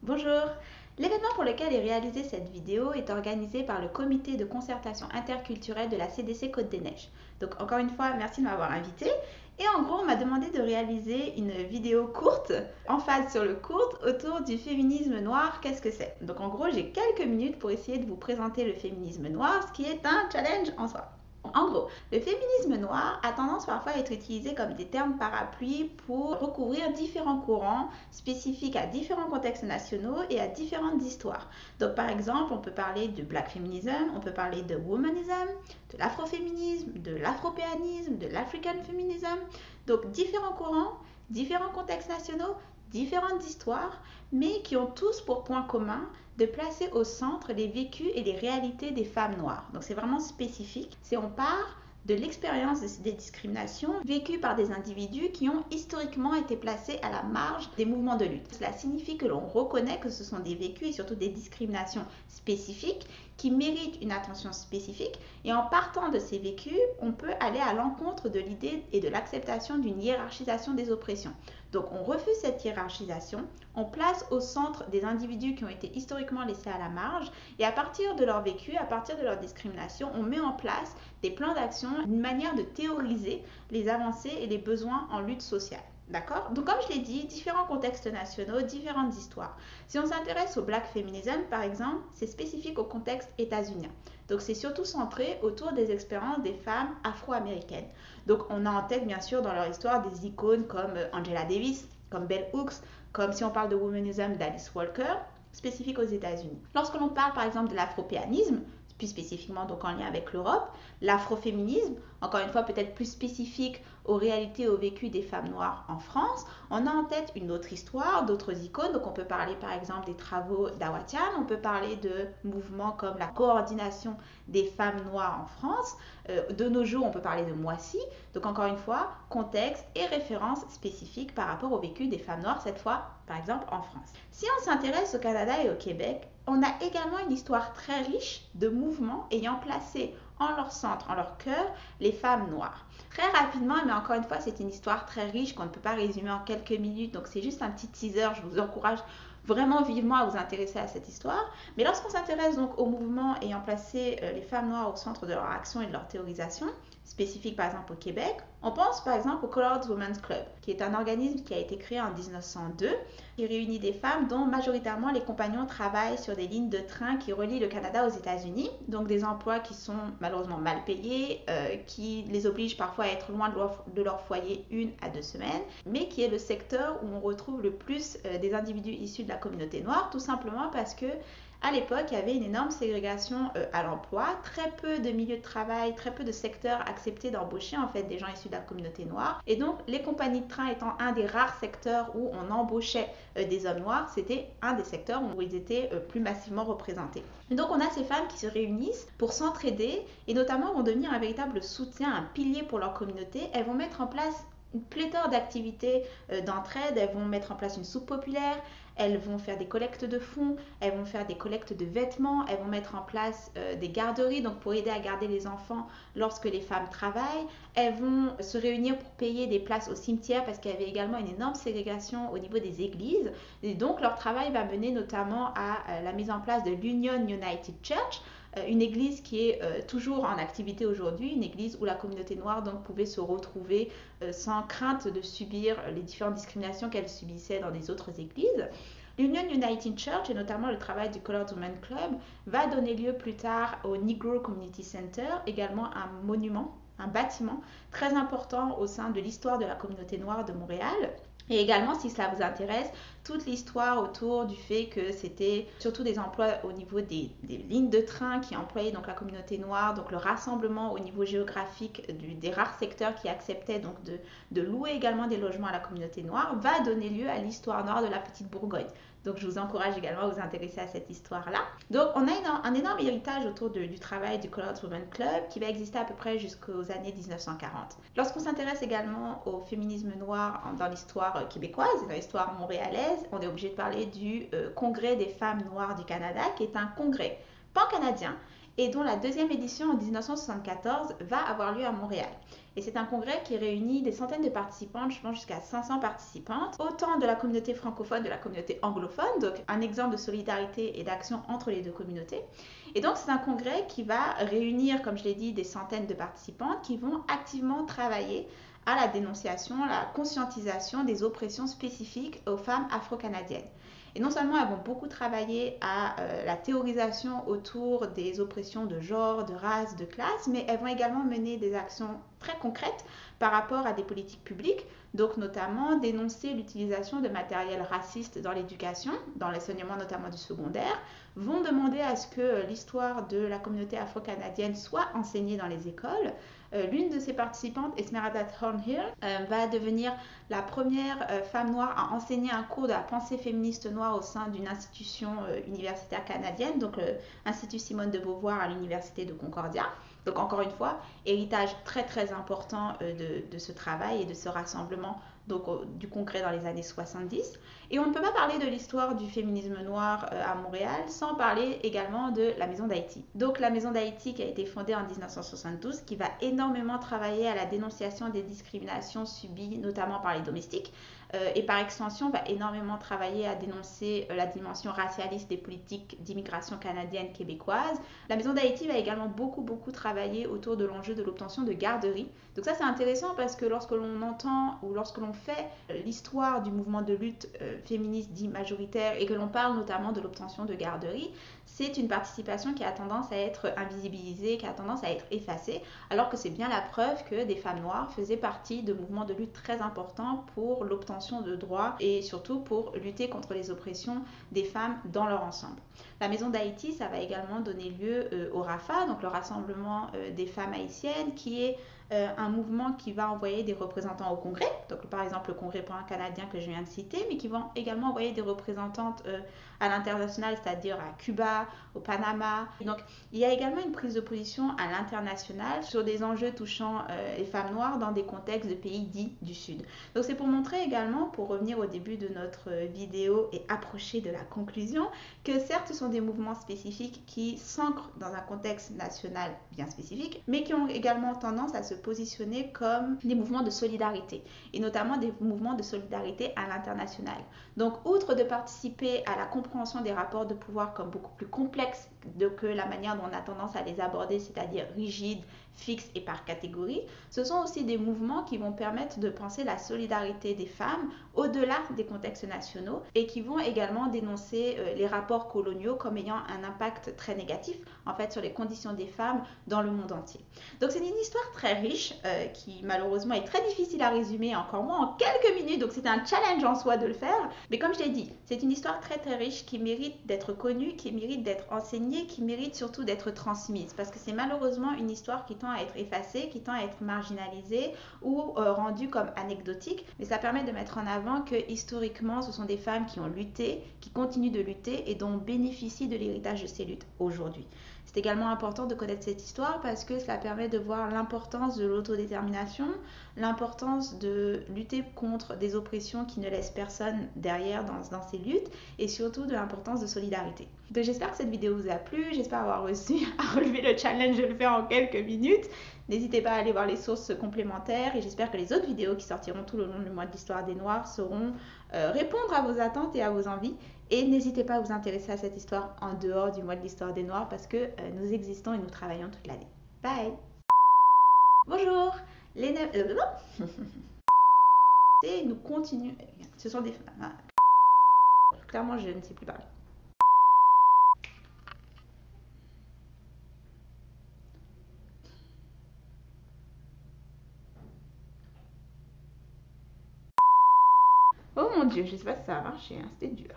Bonjour! L'événement pour lequel est réalisée cette vidéo est organisé par le Comité de concertation interculturelle de la CDC Côte-des-Neiges. Donc encore une fois, merci de m'avoir invité. Et en gros, on m'a demandé de réaliser une vidéo courte, en phase sur le court, autour du féminisme noir, qu'est-ce que c'est? Donc en gros, j'ai quelques minutes pour essayer de vous présenter le féminisme noir, ce qui est un challenge en soi. En gros, le féminisme noir a tendance parfois à être utilisé comme des termes parapluies pour recouvrir différents courants spécifiques à différents contextes nationaux et à différentes histoires. Donc par exemple, on peut parler du black feminism, on peut parler de womanism, de l'afroféminisme, de l'afropéanisme, de l'african feminism. Donc différents courants, différents contextes nationaux, différentes histoires, mais qui ont tous pour point commun de placer au centre les vécus et les réalités des femmes noires. Donc c'est vraiment spécifique. C'est on part de l'expérience des discriminations vécues par des individus qui ont historiquement été placés à la marge des mouvements de lutte. Cela signifie que l'on reconnaît que ce sont des vécus et surtout des discriminations spécifiques qui méritent une attention spécifique, et en partant de ces vécus, on peut aller à l'encontre de l'idée et de l'acceptation d'une hiérarchisation des oppressions. Donc on refuse cette hiérarchisation, on place au centre des individus qui ont été historiquement laissés à la marge, et à partir de leur vécu, à partir de leur discrimination, on met en place des plans d'action, une manière de théoriser les avancées et les besoins en lutte sociale. D'accord? Donc comme je l'ai dit, différents contextes nationaux, différentes histoires. Si on s'intéresse au black feminism, par exemple, c'est spécifique au contexte états-unien. Donc c'est surtout centré autour des expériences des femmes afro-américaines. Donc on a en tête bien sûr dans leur histoire des icônes comme Angela Davis, comme Bell Hooks, comme si on parle de womanism d'Alice Walker, spécifique aux États-Unis. Lorsque l'on parle par exemple de l'afropéanisme, plus spécifiquement donc en lien avec l'Europe, l'afroféminisme, encore une fois peut-être plus spécifique aux réalités et au vécu des femmes noires en France, on a en tête une autre histoire, d'autres icônes. Donc on peut parler par exemple des travaux d'Awatian, on peut parler de mouvements comme la coordination des femmes noires en France. De nos jours, on peut parler de Moissy. Donc encore une fois, contexte et références spécifiques par rapport au vécu des femmes noires, cette fois par exemple en France. Si on s'intéresse au Canada et au Québec, on a également une histoire très riche de mouvements ayant placé en leur centre, en leur cœur, les femmes noires. Très rapidement, mais encore une fois, c'est une histoire très riche qu'on ne peut pas résumer en quelques minutes, donc c'est juste un petit teaser. Je vous encourage vraiment vivement à vous intéresser à cette histoire. Mais lorsqu'on s'intéresse donc au mouvement ayant placé les femmes noires au centre de leur action et de leur théorisation, spécifique par exemple au Québec, on pense par exemple au Colored Women's Club, qui est un organisme qui a été créé en 1902, qui réunit des femmes dont majoritairement les compagnons travaillent sur des lignes de train qui relient le Canada aux États-Unis, donc des emplois qui sont malheureusement mal payés, qui les obligent parfois à être loin de leur foyer 1 à 2 semaines, mais qui est le secteur où on retrouve le plus des individus issus de la communauté noire, tout simplement parce que à l'époque, il y avait une énorme ségrégation à l'emploi, très peu de milieux de travail, très peu de secteurs acceptés d'embaucher en fait des gens issus de la communauté noire. Et donc, les compagnies de train étant un des rares secteurs où on embauchait des hommes noirs, c'était un des secteurs où ils étaient plus massivement représentés. Et donc, on a ces femmes qui se réunissent pour s'entraider et notamment vont devenir un véritable soutien, un pilier pour leur communauté. Elles vont mettre en place une pléthore d'activités d'entraide. Elles vont mettre en place une soupe populaire, elles vont faire des collectes de fonds, elles vont faire des collectes de vêtements, elles vont mettre en place des garderies donc pour aider à garder les enfants lorsque les femmes travaillent. Elles vont se réunir pour payer des places au cimetière parce qu'il y avait également une énorme ségrégation au niveau des églises. Et donc leur travail va mener notamment à la mise en place de l'Union United Church, une église qui est toujours en activité aujourd'hui, une église où la communauté noire donc pouvait se retrouver sans crainte de subir les différentes discriminations qu'elle subissait dans des autres églises. L'Union United Church, et notamment le travail du Colored Women's Club, va donner lieu plus tard au Negro Community Center, également un monument, un bâtiment très important au sein de l'histoire de la communauté noire de Montréal. Et également, si cela vous intéresse, toute l'histoire autour du fait que c'était surtout des emplois au niveau des lignes de train qui employaient donc la communauté noire, donc le rassemblement au niveau géographique des rares secteurs qui acceptaient donc de louer également des logements à la communauté noire, va donner lieu à l'histoire noire de la petite Bourgogne. Donc je vous encourage également à vous intéresser à cette histoire-là. Donc on a un énorme héritage autour du travail du Colored Women's Club qui va exister à peu près jusqu'aux années 1940. Lorsqu'on s'intéresse également au féminisme noir dans l'histoire québécoise et dans l'histoire montréalaise, on est obligé de parler du Congrès des femmes noires du Canada, qui est un congrès pan-canadien et dont la deuxième édition en 1974 va avoir lieu à Montréal. Et c'est un congrès qui réunit des centaines de participantes, je pense jusqu'à 500 participantes, autant de la communauté francophone, de la communauté anglophone, donc un exemple de solidarité et d'action entre les deux communautés. Et donc c'est un congrès qui va réunir, comme je l'ai dit, des centaines de participantes qui vont activement travailler à la dénonciation, à la conscientisation des oppressions spécifiques aux femmes afro-canadiennes. Et non seulement elles vont beaucoup travailler à la théorisation autour des oppressions de genre, de race, de classe, mais elles vont également mener des actions très concrètes par rapport à des politiques publiques, donc notamment dénoncer l'utilisation de matériel raciste dans l'éducation, dans l'enseignement notamment du secondaire, vont demander à ce que l'histoire de la communauté afro-canadienne soit enseignée dans les écoles. L'une de ses participantes, Esmeralda Thornhill, va devenir la première femme noire à enseigner un cours de la pensée féministe noire au sein d'une institution universitaire canadienne, donc l'Institut Simone de Beauvoir à l'Université de Concordia. Donc encore une fois, héritage très très important de ce travail et de ce rassemblement donc, du congrès dans les années 70. Et on ne peut pas parler de l'histoire du féminisme noir à Montréal sans parler également de la Maison d'Haïti. Donc la Maison d'Haïti qui a été fondée en 1972, qui va énormément travailler à la dénonciation des discriminations subies notamment par les domestiques, et par extension va énormément travailler à dénoncer la dimension racialiste des politiques d'immigration canadienne québécoise. La Maison d'Haïti va également beaucoup travailler autour de l'enjeu de l'obtention de garderies. Donc ça c'est intéressant parce que lorsque l'on entend ou lorsque l'on fait l'histoire du mouvement de lutte féministe dit majoritaire et que l'on parle notamment de l'obtention de garderies, c'est une participation qui a tendance à être invisibilisée, qui a tendance à être effacée, alors que c'est bien la preuve que des femmes noires faisaient partie de mouvements de lutte très importants pour l'obtention de droits et surtout pour lutter contre les oppressions des femmes dans leur ensemble. La Maison d'Haïti, ça va également donner lieu au RAFA, donc le Rassemblement des femmes haïtiennes, qui est un mouvement qui va envoyer des représentants au Congrès, donc par exemple le Congrès pan-canadien que je viens de citer, mais qui vont également envoyer des représentantes à l'international, c'est-à-dire à Cuba, au Panama. Donc il y a également une prise de position à l'international sur des enjeux touchant les femmes noires dans des contextes de pays dits du Sud. Donc c'est pour montrer également, pour revenir au début de notre vidéo et approcher de la conclusion, que certes ce sont des mouvements spécifiques qui s'ancrent dans un contexte national bien spécifique, mais qui ont également tendance à se positionner comme des mouvements de solidarité, et notamment des mouvements de solidarité à l'international. Donc, outre de participer à la compréhension des rapports de pouvoir comme beaucoup plus complexes que la manière dont on a tendance à les aborder, c'est-à-dire rigides, fixes et par catégorie, ce sont aussi des mouvements qui vont permettre de penser la solidarité des femmes au-delà des contextes nationaux et qui vont également dénoncer les rapports coloniaux comme ayant un impact très négatif en fait sur les conditions des femmes dans le monde entier. Donc c'est une histoire très riche qui malheureusement est très difficile à résumer encore moins en quelques minutes, donc c'est un challenge en soi de le faire, mais comme je l'ai dit, c'est une histoire très riche qui mérite d'être connue, qui mérite d'être enseignée, qui mérite surtout d'être transmise, parce que c'est malheureusement une histoire qui tend à être effacée, qui tend à être marginalisée ou rendue comme anecdotique, mais ça permet de mettre en avant que historiquement ce sont des femmes qui ont lutté, qui continuent de lutter et dont on bénéficie de l'héritage de ces luttes aujourd'hui. C'est également important de connaître cette histoire parce que cela permet de voir l'importance de l'autodétermination, l'importance de lutter contre des oppressions qui ne laissent personne derrière dans ces luttes et surtout de l'importance de solidarité. Donc j'espère que cette vidéo vous a plu, j'espère avoir réussi à relever le challenge de le faire en quelques minutes. N'hésitez pas à aller voir les sources complémentaires et j'espère que les autres vidéos qui sortiront tout le long du mois de l'histoire des Noirs sauront répondre à vos attentes et à vos envies. Et n'hésitez pas à vous intéresser à cette histoire en dehors du mois de l'histoire des Noirs parce que nous existons et nous travaillons toute l'année. Bye! Bonjour! Et nous continuons. Ce sont des... Clairement, je ne sais plus parler. Oh mon Dieu, je sais pas si ça a marché, hein, c'était dur.